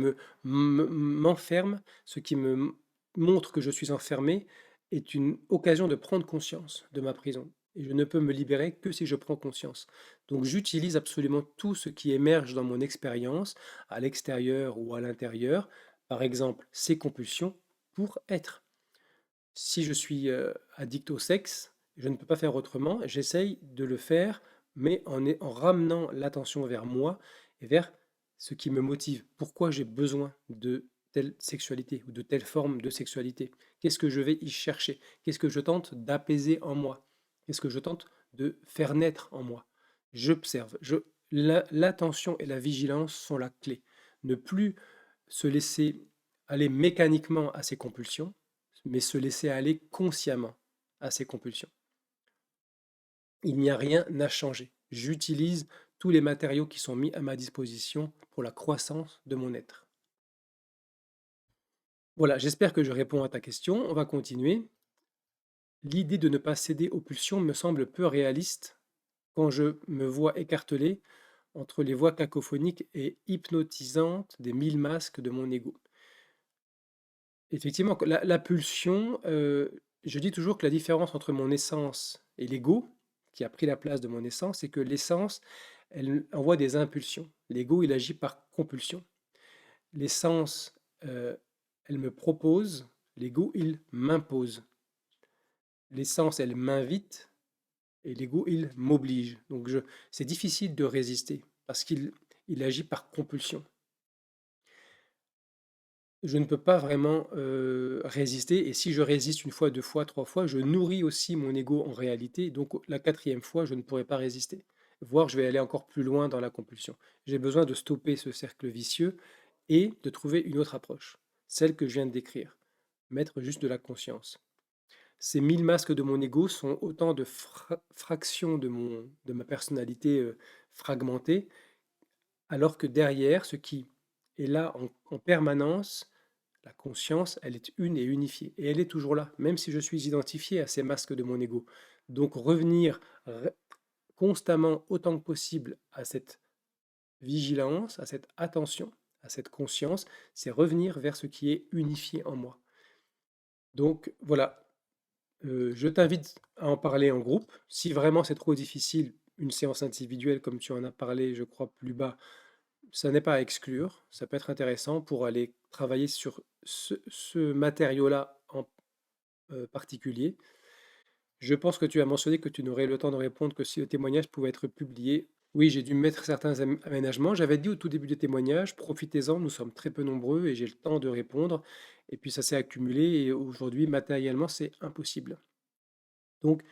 m'enferme, ce qui me montre que je suis enfermé, est une occasion de prendre conscience de ma prison. Et je ne peux me libérer que si je prends conscience. Donc j'utilise absolument tout ce qui émerge dans mon expérience, à l'extérieur ou à l'intérieur, par exemple ces compulsions, pour être. Si je suis addict au sexe, je ne peux pas faire autrement, j'essaye de le faire, mais en ramenant l'attention vers moi et vers ce qui me motive. Pourquoi j'ai besoin de telle sexualité ou de telle forme de sexualité? Qu'est-ce que je vais y chercher? Qu'est-ce que je tente d'apaiser en moi? Qu'est-ce que je tente de faire naître en moi? J'observe. L'attention et la vigilance sont la clé. Ne plus se laisser aller mécaniquement à ses compulsions, mais se laisser aller consciemment à ses compulsions. Il n'y a rien à changer. J'utilise tous les matériaux qui sont mis à ma disposition pour la croissance de mon être. Voilà, j'espère que je réponds à ta question. On va continuer. L'idée de ne pas céder aux pulsions me semble peu réaliste quand je me vois écartelé entre les voix cacophoniques et hypnotisantes des 1000 masques de mon ego. Effectivement, la pulsion, je dis toujours que la différence entre mon essence et l'ego, qui a pris la place de mon essence, c'est que l'essence, elle envoie des impulsions. L'ego, il agit par compulsion. L'essence, elle me propose, l'ego, il m'impose. L'essence, elle m'invite, et l'ego, il m'oblige. Donc c'est difficile de résister, parce qu'il agit par compulsion. Je ne peux pas vraiment résister. Et si je résiste une fois, deux fois, trois fois, je nourris aussi mon ego en réalité. Donc la quatrième fois, je ne pourrai pas résister. Voire je vais aller encore plus loin dans la compulsion. J'ai besoin de stopper ce cercle vicieux et de trouver une autre approche, celle que je viens de décrire. Mettre juste de la conscience. Ces 1000 masques de mon ego sont autant de fractions de ma personnalité fragmentée, alors que derrière, ce qui est là en permanence, la conscience, elle est une et unifiée. Et elle est toujours là, même si je suis identifié à ces masques de mon ego. Donc revenir constamment, autant que possible, à cette vigilance, à cette attention, à cette conscience, c'est revenir vers ce qui est unifié en moi. Donc voilà, je t'invite à en parler en groupe. Si vraiment c'est trop difficile, une séance individuelle, comme tu en as parlé, je crois, plus bas, ça n'est pas à exclure, ça peut être intéressant pour aller travailler sur ce matériau-là en particulier. Je pense que tu as mentionné que tu n'aurais le temps de répondre que si le témoignage pouvait être publié. Oui, j'ai dû mettre certains aménagements. J'avais dit au tout début du témoignage, profitez-en, nous sommes très peu nombreux et j'ai le temps de répondre. Et puis ça s'est accumulé et aujourd'hui, matériellement, c'est impossible. Donc,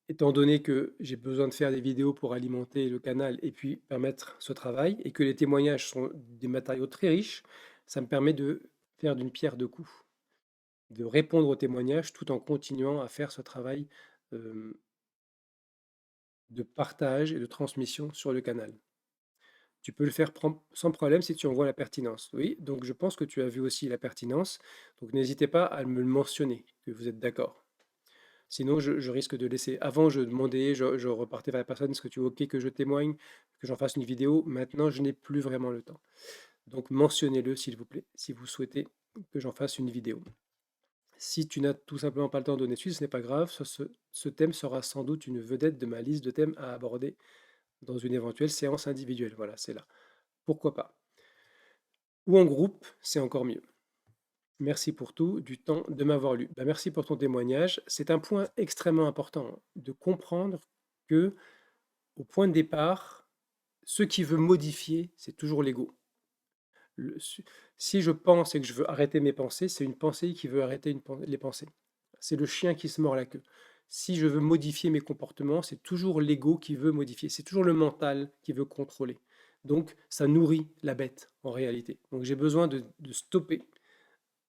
étant donné que j'ai besoin de faire des vidéos pour alimenter le canal et puis permettre ce travail, et que les témoignages sont des matériaux très riches, ça me permet de faire d'une pierre deux coups, de répondre aux témoignages tout en continuant à faire ce travail euh, de partage et de transmission sur le canal. Tu peux le faire sans problème si tu en vois la pertinence. Oui, donc je pense que tu as vu aussi la pertinence. Donc n'hésitez pas à me le mentionner, que vous êtes d'accord. Sinon, je risque de laisser. Avant, je demandais, je repartais vers la personne, est-ce que tu es OK que je témoigne, que j'en fasse une vidéo? Maintenant, je n'ai plus vraiment le temps. Donc mentionnez-le, s'il vous plaît, si vous souhaitez que j'en fasse une vidéo. Si tu n'as tout simplement pas le temps de donner suite, ce n'est pas grave. Ce thème sera sans doute une vedette de ma liste de thèmes à aborder dans une éventuelle séance individuelle. Voilà, c'est là. Pourquoi pas? Ou en groupe, c'est encore mieux. Merci pour tout, du temps de m'avoir lu. Bah, merci pour ton témoignage. C'est un point extrêmement important de comprendre que, au point de départ, ce qui veut modifier, c'est toujours l'ego. Le- su- Si je pense et que je veux arrêter mes pensées, c'est une pensée qui veut arrêter les pensées. C'est le chien qui se mord la queue. Si je veux modifier mes comportements, c'est toujours l'ego qui veut modifier. C'est toujours le mental qui veut contrôler. Donc, ça nourrit la bête en réalité. Donc, j'ai besoin de stopper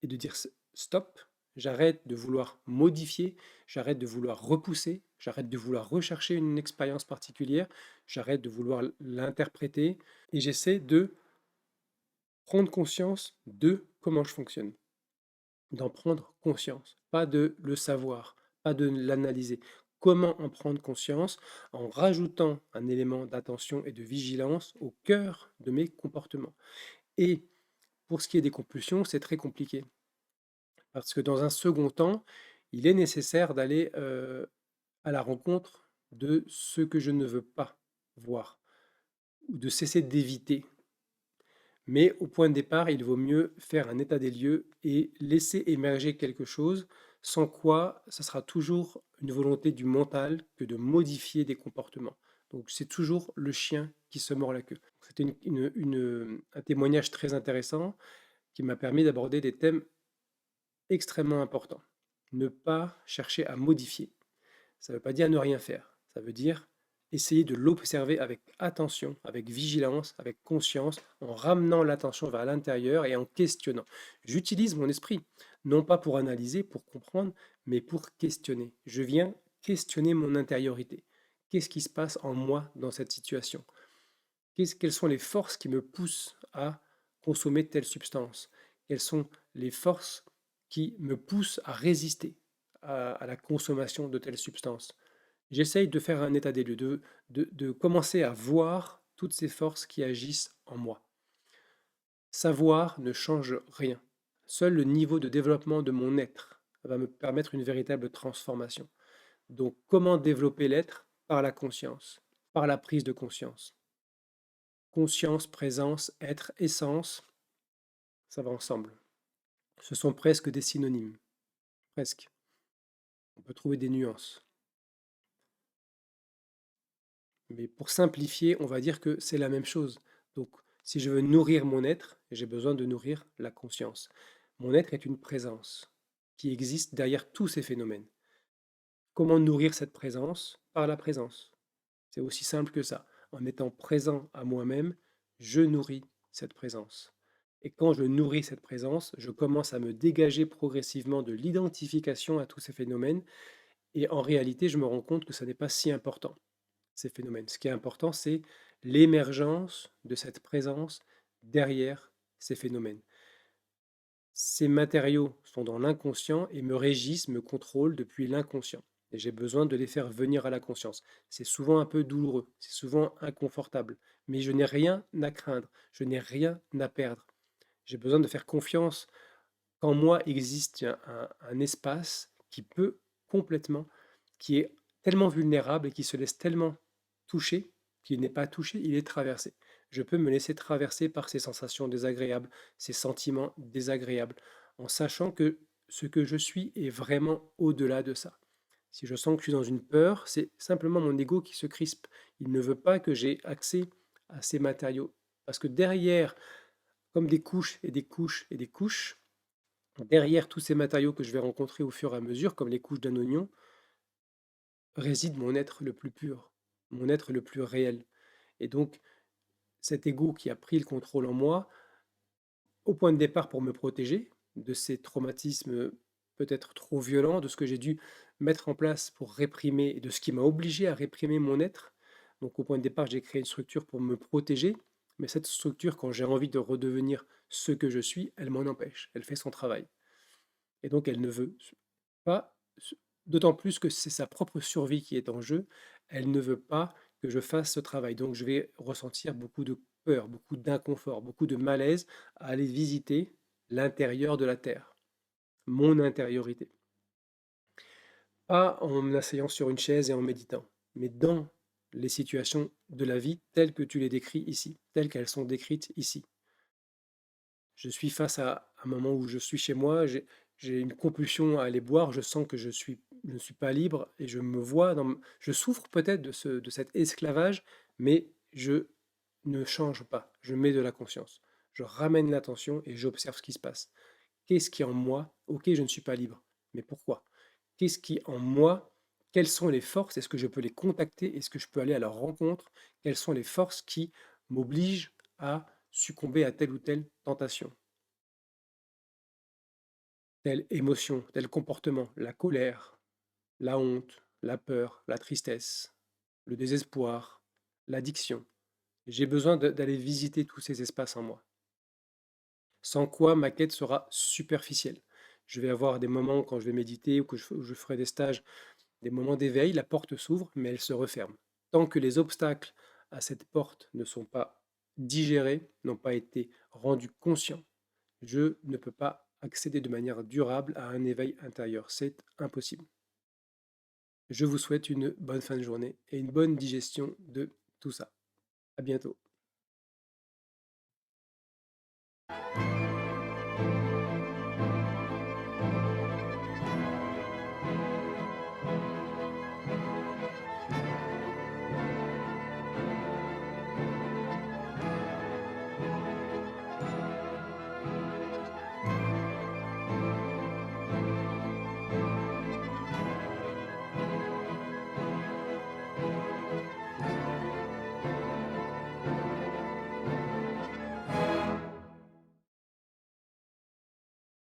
et de dire stop, j'arrête de vouloir modifier, j'arrête de vouloir repousser, j'arrête de vouloir rechercher une expérience particulière, j'arrête de vouloir l'interpréter et j'essaie de prendre conscience de comment je fonctionne, d'en prendre conscience, pas de le savoir, pas de l'analyser. Comment en prendre conscience en rajoutant un élément d'attention et de vigilance au cœur de mes comportements. Et pour ce qui est des compulsions, c'est très compliqué. Parce que dans un second temps, il est nécessaire d'aller à la rencontre de ce que je ne veux pas voir, ou de cesser d'éviter. Mais au point de départ, il vaut mieux faire un état des lieux et laisser émerger quelque chose, sans quoi ça sera toujours une volonté du mental que de modifier des comportements. Donc c'est toujours le chien qui se mord la queue. C'était un témoignage très intéressant qui m'a permis d'aborder des thèmes extrêmement importants. Ne pas chercher à modifier. Ça ne veut pas dire ne rien faire. Ça veut dire essayer de l'observer avec attention, avec vigilance, avec conscience, en ramenant l'attention vers l'intérieur et en questionnant. J'utilise mon esprit, non pas pour analyser, pour comprendre, mais pour questionner. Je viens questionner mon intériorité. Qu'est-ce qui se passe en moi dans cette situation? Quelles sont les forces qui me poussent à consommer telle substance? Quelles sont les forces qui me poussent à résister à la consommation de telle substance? J'essaye de faire un état des lieux, de commencer à voir toutes ces forces qui agissent en moi. Savoir ne change rien. Seul le niveau de développement de mon être va me permettre une véritable transformation. Donc, comment développer l'être? Par la conscience, par la prise de conscience. Conscience, présence, être, essence, ça va ensemble. Ce sont presque des synonymes. Presque. On peut trouver des nuances. Mais pour simplifier, on va dire que c'est la même chose. Donc, si je veux nourrir mon être, j'ai besoin de nourrir la conscience. Mon être est une présence qui existe derrière tous ces phénomènes. Comment nourrir cette présence? Par la présence. C'est aussi simple que ça. En étant présent à moi-même, je nourris cette présence. Et quand je nourris cette présence, je commence à me dégager progressivement de l'identification à tous ces phénomènes. Et en réalité, je me rends compte que ça n'est pas si important, ces phénomènes. Ce qui est important, c'est l'émergence de cette présence derrière ces phénomènes. Ces matériaux sont dans l'inconscient et me régissent, me contrôlent depuis l'inconscient. Et j'ai besoin de les faire venir à la conscience. C'est souvent un peu douloureux, c'est souvent inconfortable, mais je n'ai rien à craindre, je n'ai rien à perdre. J'ai besoin de faire confiance qu'en moi existe un espace qui peut complètement, qui est tellement vulnérable et qui se laisse tellement toucher, qu'il n'est pas touché, il est traversé. Je peux me laisser traverser par ces sensations désagréables, ces sentiments désagréables, en sachant que ce que je suis est vraiment au-delà de ça. Si je sens que je suis dans une peur, c'est simplement mon ego qui se crispe. Il ne veut pas que j'ai accès à ces matériaux. Parce que derrière, comme des couches et des couches et des couches, derrière tous ces matériaux que je vais rencontrer au fur et à mesure, comme les couches d'un oignon, réside mon être le plus pur, mon être le plus réel. Et donc, cet ego qui a pris le contrôle en moi, au point de départ pour me protéger de ces traumatismes peut-être trop violents, de ce que j'ai dû mettre en place pour réprimer, et de ce qui m'a obligé à réprimer mon être. Donc, au point de départ, j'ai créé une structure pour me protéger Mais cette structure, quand j'ai envie de redevenir ce que je suis, elle m'en empêche. Elle fait son travail. Et donc, elle ne veut pas, d'autant plus que c'est sa propre survie qui est en jeu, elle ne veut pas que je fasse ce travail. Donc, je vais ressentir beaucoup de peur, beaucoup d'inconfort, beaucoup de malaise à aller visiter l'intérieur de la Terre, mon intériorité. Pas en m'asseyant sur une chaise et en méditant, mais dans les situations de la vie telles que tu les décris ici, telles qu'elles sont décrites ici. Je suis face à un moment où je suis chez moi, j'ai une compulsion à aller boire, je sens que je ne suis pas libre et je me vois je souffre peut-être de cet esclavage, mais je ne change pas. Je mets de la conscience. Je ramène l'attention et j'observe ce qui se passe. Qu'est-ce qui en moi? Ok, je ne suis pas libre, mais pourquoi? Qu'est-ce qui en moi? Quelles sont les forces? Est-ce que je peux les contacter? Est-ce que je peux aller à leur rencontre? Quelles sont les forces qui m'obligent à succomber à telle ou telle tentation? Telle émotion, tel comportement, la colère, la honte, la peur, la tristesse, le désespoir, l'addiction. J'ai besoin d'aller visiter tous ces espaces en moi. Sans quoi ma quête sera superficielle. Je vais avoir des moments quand je vais méditer ou que je ferai des stages, des moments d'éveil, la porte s'ouvre, mais elle se referme. Tant que les obstacles à cette porte ne sont pas digérés, n'ont pas été rendus conscients, je ne peux pas accéder de manière durable à un éveil intérieur. C'est impossible. Je vous souhaite une bonne fin de journée et une bonne digestion de tout ça. À bientôt.